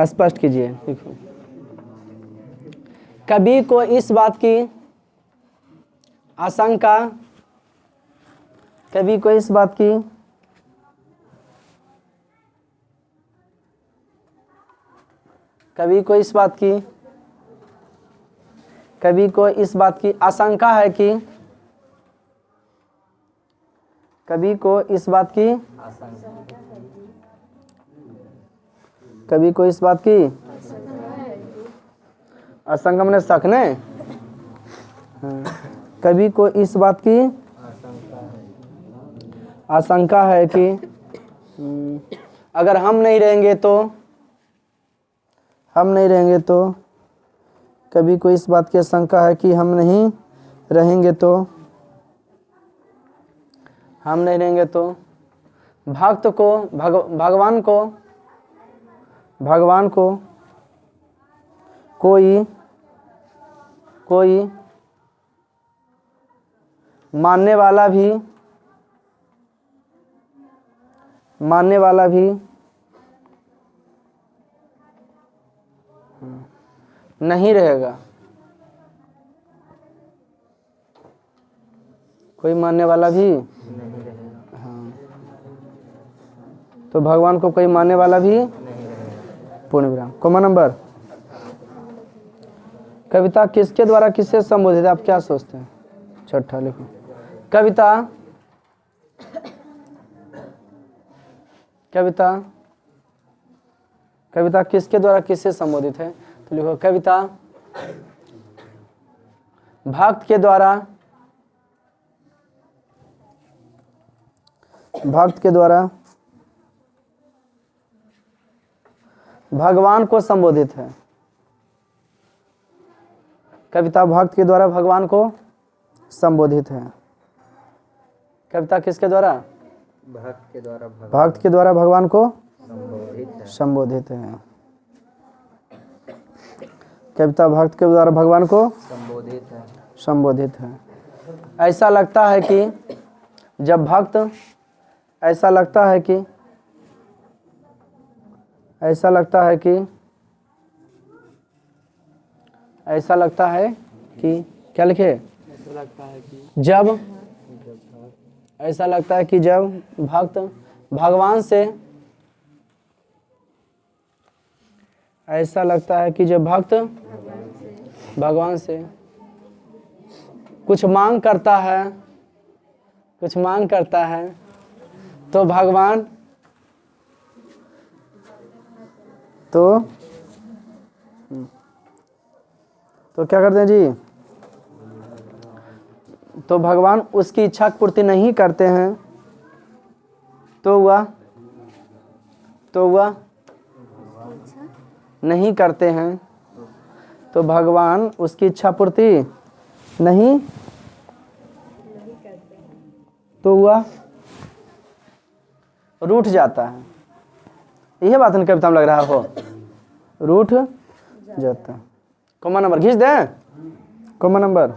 स्पष्ट कीजिए। लिखो। कवि को इस बात की आशंका, कवि को इस बात की कवि को इस बात की आशंका है कि कवि को इस बात की आशंका मैंने सकने। कवि को इस बात की आशंका है कि अगर हम नहीं रहेंगे तो कवि को इस बात की आशंका है कि हम नहीं रहेंगे तो भक्त को भगवान को कोई मानने वाला भी नहीं रहेगा। कोई मानने वाला भी नहीं रहेगा। हाँ, तो भगवान को कोई मानने वाला भी नहीं रहेगा। पूर्ण विराम। Coma number. कविता किसके द्वारा किससे संबोधित है? आप क्या सोचते हैं? छठा लिखो। कविता किसके द्वारा किससे संबोधित है? तो लिखो कविता भक्त के द्वारा भगवान को संबोधित है। कविता भक्त के द्वारा भगवान को संबोधित है। कविता किसके द्वारा? भक्त के द्वारा भगवान को संबोधित है। कविता भक्त के द्वारा भगवान को संबोधित है। ऐसा लगता है कि जब भक्त ऐसा लगता है कि क्या लिखे? जब ऐसा लगता है कि जब भक्त भगवान से कुछ मांग करता है तो भगवान तो क्या करते हैं जी? तो भगवान उसकी इच्छा की पूर्ति नहीं करते हैं तो वह नहीं करते हैं तो भगवान उसकी इच्छा पूर्ति नहीं तो वह रूठ जाता है। यह बात इन कविता में लग रहा हो, रूठ जाता है। कॉमन नंबर खींच दें। कॉमन नंबर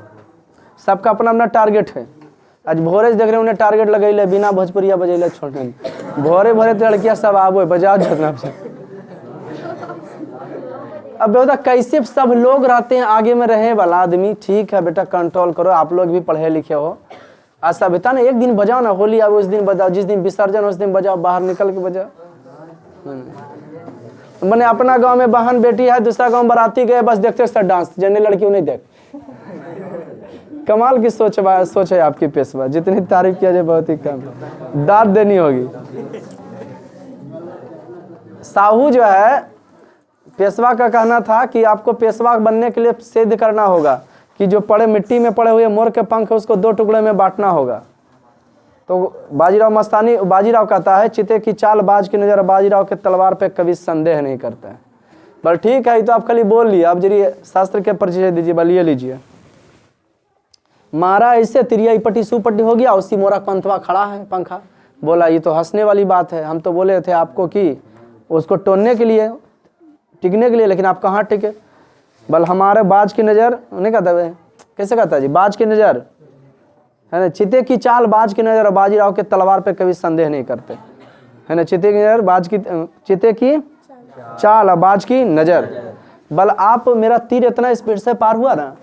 सबका अपना अपना टारगेट है। आज भोरे देख रहे उन्हें टारगेट लगैले बिना भोजपुरिया बजैले छोड़ने भोरे तो लड़कियां सब आबो बजाओ जितना। अब बेटा कैसे सब लोग रहते हैं आगे में रहे वाला आदमी। ठीक है बेटा कंट्रोल करो, आप लोग भी पढ़े लिखे हो। आज सभ्यता ना एक दिन बजाओ ना, होली आवे उस दिन बजाओ, जिस दिन विसर्जन उस दिन बजाओ, बाहर निकल के बजाओ। मैंने अपना गांव में बहन बेटी है, दूसरा गांव बाराती गए, बस देखते सर डांस, जने लड़कियों नहीं देख। कमाल की सोच है आपकी पेशवा, जितनी तारीफ किया जाए बहुत ही कम, दाद देनी होगी। साहू जो है पेशवा का कहना था कि आपको पेशवा बनने के लिए सिद्ध करना होगा कि जो पड़े मिट्टी में पड़े हुए मोर के पंख है उसको 2 टुकड़े में बांटना होगा। तो बाजीराव कहता है चिते की चाल बाज की नजर, बाजीराव के तलवार पे कभी संदेह नहीं करता है। बल ठीक है, ये तो आप खाली बोल लिए, आप जरिए शास्त्र के परिचय दीजिए, बलिए लीजिए। मारा ऐसे तिरिया पट्टी सुपट्टी हो गया, उसी मोरा पंथवा खड़ा है पंखा। बोला ये तो हंसने वाली बात है, हम तो बोले थे आपको कि उसको तोड़ने के लिए, टिकने के लिए, लेकिन आप कहाँ टिके। बल हमारे बाज की नज़र नहीं कहता है, कैसे कहता है जी, बाज की नज़र है ना, चिते की चाल बाज की नज़र, और बाजीराव के तलवार पे कभी संदेह नहीं करते है ना। चिते की नज़र बाज की, चिते की चाल और बाज की नज़र। बल आप मेरा तीर इतना स्पीड से पार हुआ ना,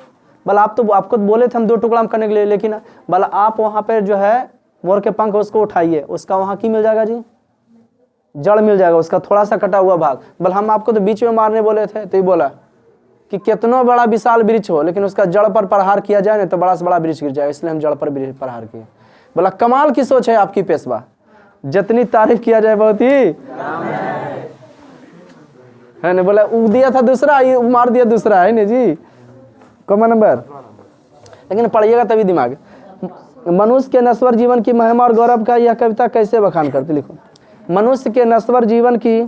बल आप तो आपको बोले थे हम 2 टुकड़ा करने के लिए, लेकिन बल आप वहाँ पे जो है मोर के पंख उसको उठाइए, उसका वहाँ की मिल जाएगा जी, जड़ मिल जाएगा उसका, थोड़ा सा कटा हुआ भाग। बल हम आपको तो बीच में मारने बोले थे, तो ये बोला कि कितना बड़ा विशाल वृक्ष हो लेकिन उसका जड़ पर प्रहार किया जाए ना तो बड़ा से बड़ा वृक्ष गिर जाए, इसलिए हम जड़ पर प्रहार किए। बोला कमाल की सोच है आपकी पेशवा, जितनी तारीफ किया जाए बहुत ही है ना। बोला उ दिया था दूसरा, ये मार दिया दूसरा, है ना जी, कौन नंबर। लेकिन पढ़िएगा तभी दिमाग। मनुष्य के नश्वर जीवन की महिमा और गौरव का यह कविता कैसे बखान करती, लिखो। मनुष्य के नश्वर जीवन की,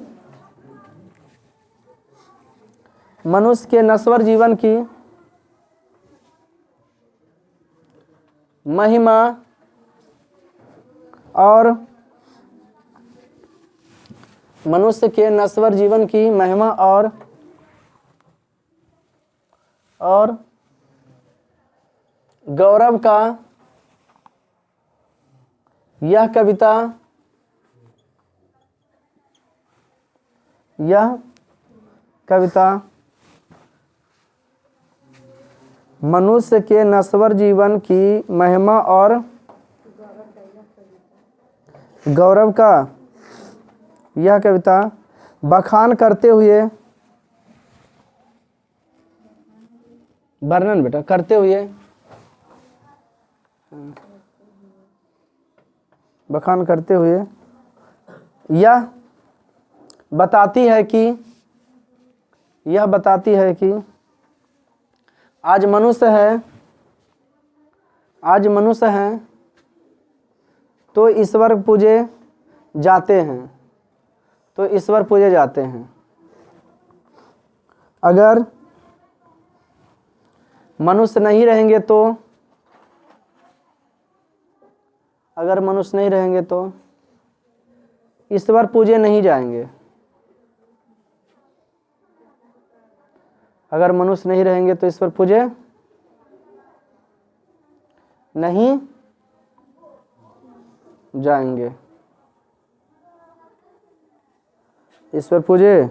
मनुष्य के नश्वर जीवन की महिमा और मनुष्य के नश्वर जीवन की महिमा और गौरव का यह कविता, यह कविता मनुष्य के नश्वर जीवन की महिमा और गौरव का यह कविता बखान करते हुए, वर्णन बेटा करते हुए, बखान करते हुए यह बताती है कि, यह बताती है कि आज मनुष्य है, आज मनुष्य हैं तो ईश्वर पूजे जाते हैं, तो ईश्वर पूजे जाते हैं। अगर मनुष्य नहीं रहेंगे तो, अगर मनुष्य नहीं रहेंगे तो ईश्वर पूजे नहीं जाएंगे। अगर मनुष्य नहीं रहेंगे तो ईश्वर पूजे नहीं जाएंगे। ईश्वर पूजे,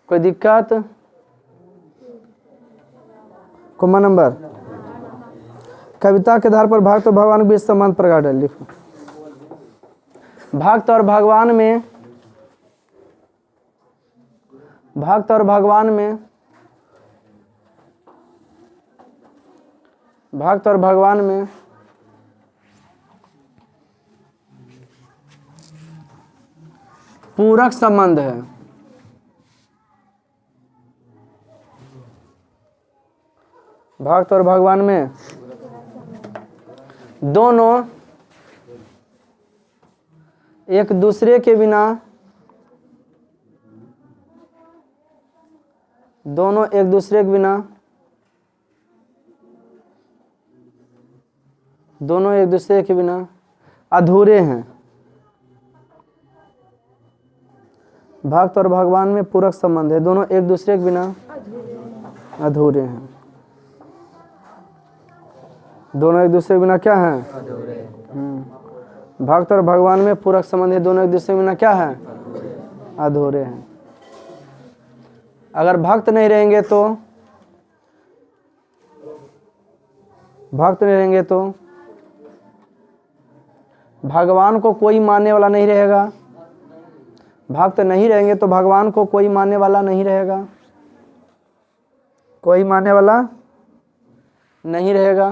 कोई दिक्कत? कौन नंबर? कविता के आधार पर भक्त और भगवान के बीच संबंध प्रकट है, लिखो। भक्त और भगवान में, भक्त और भगवान में, भक्त और भगवान में पूरक संबंध है। भक्त और भगवान में दोनों एक दूसरे के बिना, दोनों एक दूसरे के बिना, दोनों एक दूसरे के बिना अधूरे हैं। भक्त और भगवान में पूरक संबंध है, दोनों एक दूसरे के बिना अधूरे हैं। दोनों एक दूसरे के बिना क्या हैं? भक्त और भगवान में पूरक संबंध है, दोनों एक दूसरे के बिना क्या है? अधूरे हैं। अगर भक्त नहीं रहेंगे तो, भक्त नहीं रहेंगे तो भगवान को कोई मानने वाला नहीं रहेगा। भक्त नहीं रहेंगे तो भगवान को कोई मानने वाला नहीं रहेगा, कोई मानने वाला नहीं रहेगा।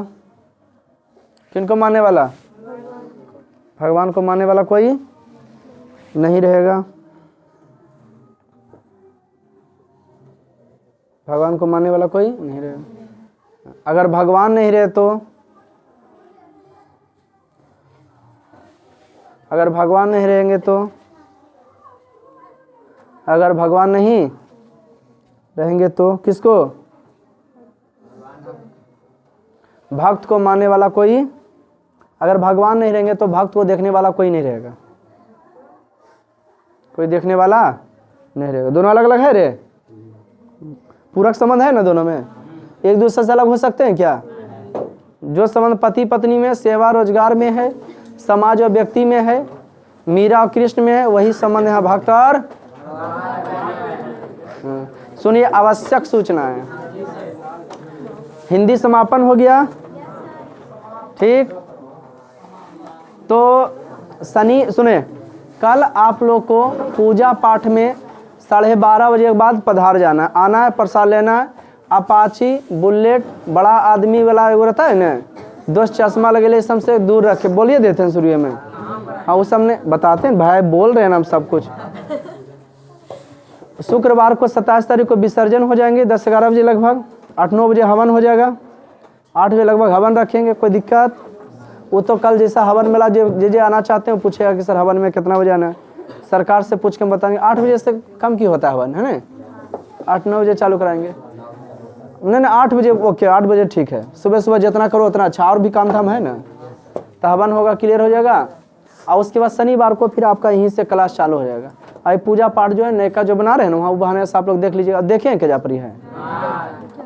किनको मानने वाला? भगवान को मानने वाला कोई नहीं रहेगा। भगवान को मानने वाला कोई नहीं रहेगा। अगर भगवान नहीं रहे तो, अगर भगवान नहीं रहेंगे तो, अगर भगवान नहीं रहेंगे तो किसको? भक्त को मानने वाला कोई। अगर भगवान नहीं रहेंगे तो भक्त को देखने वाला कोई नहीं रहेगा, कोई देखने वाला नहीं रहेगा। दोनों अलग अलग है रे, पूरक संबंध है ना दोनों में, एक दूसरे से अलग हो सकते हैं क्या? जो संबंध पति पत्नी में, सेवा रोजगार में है, समाज और व्यक्ति में है, मीरा और कृष्ण में है, वही संबंध है भक्त और। सुनिए, आवश्यक सूचना है। हिंदी समापन हो गया, ठीक। तो शनि, सुने, कल आप लोग को पूजा पाठ में 12:30 बजे के बाद पधार जाना है, आना है, प्रसाद लेना है। अपाची, बुलेट, बड़ा आदमी वाला वो रहता है ना, दोस्त चश्मा लगे सबसे दूर रखे, बोलिए देते हैं शुरू में। हाँ, उस हमने बताते हैं भाई, बोल रहे हैं ना हम सब कुछ। शुक्रवार को 27 तारीख को विसर्जन हो जाएंगे 10-11 बजे लगभग, 8-9 बजे हवन हो जाएगा, 8 बजे लगभग हवन रखेंगे। कोई दिक्कत? वो तो कल जैसा हवन मेला जे आना चाहते हैं पूछेगा कि सर हवन में कितना बजे आना है, सरकार से पूछ के हम बताएंगे। 8 बजे से कम क्यों होता है हवन, है ना? 8-9 बजे चालू कराएंगे। नहीं 8 बजे ओके, 8 बजे ठीक है। सुबह सुबह जितना करो उतना अच्छा, और भी काम धाम है ना, तो हवन होगा, क्लियर हो जाएगा। और उसके बाद शनिवार को फिर आपका यहीं से क्लास चालू हो जाएगा। अभी पूजा पाठ जो है नयका जो बना रहे हैं ना, वहाँ बहाने से आप लोग देख लीजिएगा, देखें क्या जापरी है।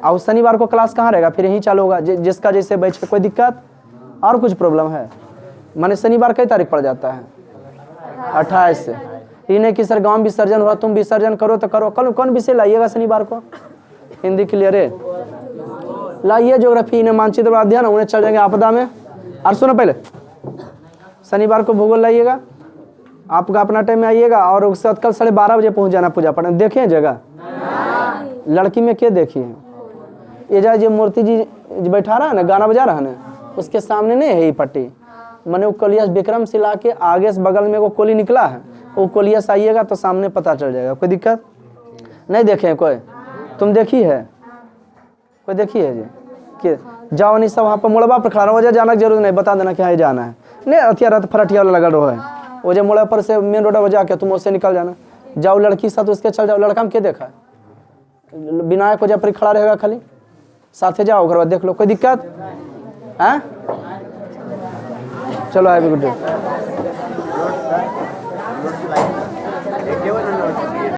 और शनिवार को क्लास कहाँ रहेगा, फिर यहीं चालू होगा, जिसका जैसे बैठ के। कोई दिक्कत और कुछ प्रॉब्लम है? माने शनिवार कई तारीख पड़ जाता है? 28 से। ये नहीं कि सर गाँव विसर्जन हुआ, तुम विसर्जन करो तो करो। कल कौन विषय लाइएगा शनिवार को? हिंदी क्लियर है? लाइए, ज्योग्राफी ने मानचित्र अध्ययन, उन्हें चल जाएंगे आपदा में। और सुनो, पहले शनिवार को भूगोल लाइएगा, आपका अपना टाइम में आइएगा, और उसके बाद कल 12:30 बजे पहुंच जाना पूजा पाठ। देखें जगह लड़की में क्या देखी है? ये जो मूर्ति जी बैठा रहा है ना, गाना बजा रहा है ना, उसके सामने नहीं है ये पट्टी, मैंने वो कोलिया विक्रमशिला के आगे से बगल में वो कोली निकला है, वो कोलिया से आइएगा तो सामने पता चल जाएगा। कोई दिक्कत नहीं? देखे कोई? तुम देखी है? कोई देखी है जी? कि जाओ नहीं सब वहाँ पर मोड़बा पर खड़ा रहो, जाना की जरूरत नहीं, बता देना कि हाँ जाना है। नहीं अथिया रथ फरटिया वाला लगा रहो है, वो जो मोड़ा पर से मेन रोड पर जाके तुम उससे निकल जाना। जाओ लड़की साथ उसके चल जाओ। लड़का में क्या देखा है? विनायक को जब पर खड़ा रहेगा, खाली साथे जाओ, घर बाद देख लो। कोई दिक्कत है? चलो, हैवी गुड डे।